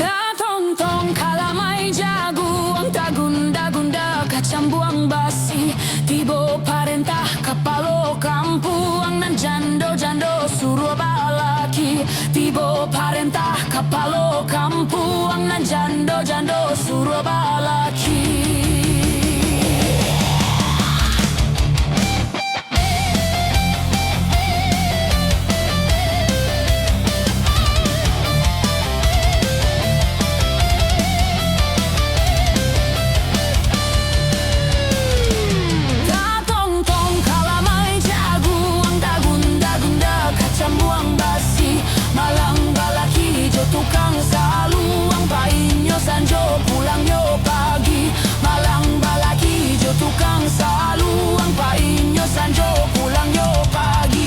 Tatontong kalamay jaguang tagunda-gunda kacang buang basi tibo parentah kapalo kampuang nan jando-jando suruh balaki tibo parentah kapalo kampuang nan jando-jando suruh balaki. Tukang saluang painyo sanjo pulang yo pagi malang balaki jo tukang saluang painyo sanjo pulang yo pagi.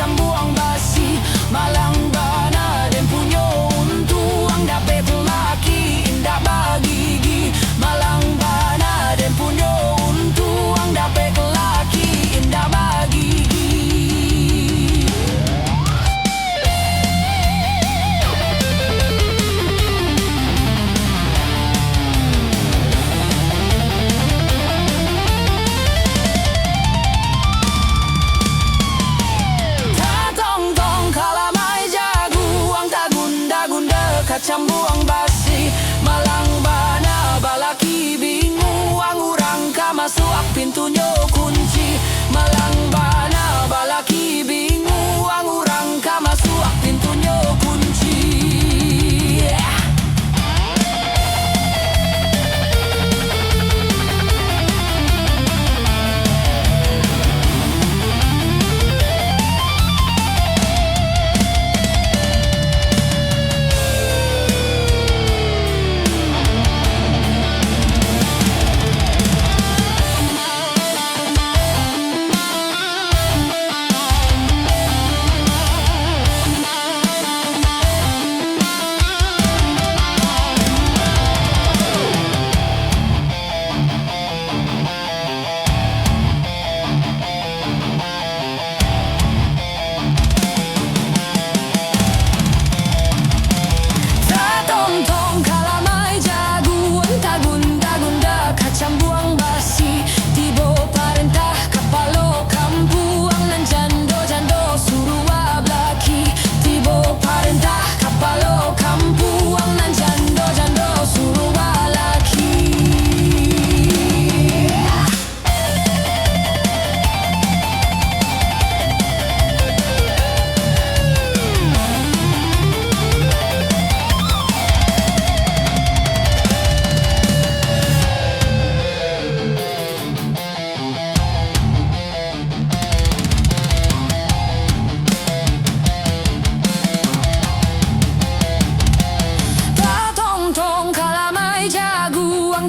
Buang basi malang bana dan punyo untuang dapat laki indah bagigi malang bana dan punyo untuang dapat laki indah bagigi. Kacang buang basi malang bana balaki binguang urang ka masuk pintunya kunci malang bana balaki binguang urang ka masuk pintunya kunci.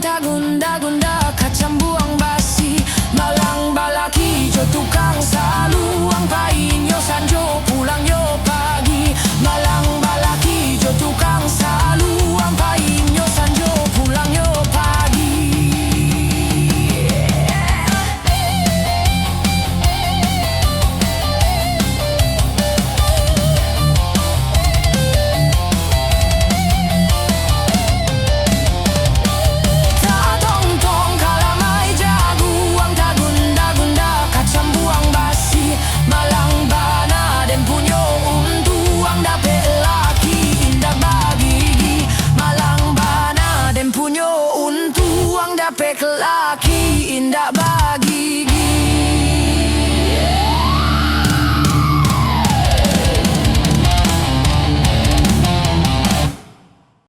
Tagunda-gunda kacang buang basi malang balaki jo tukang saluang painyo sanjo pulang yo pagi malang balaki jo tukang saluang painyo sanjo pulang yo pagi. capek laki indah bagi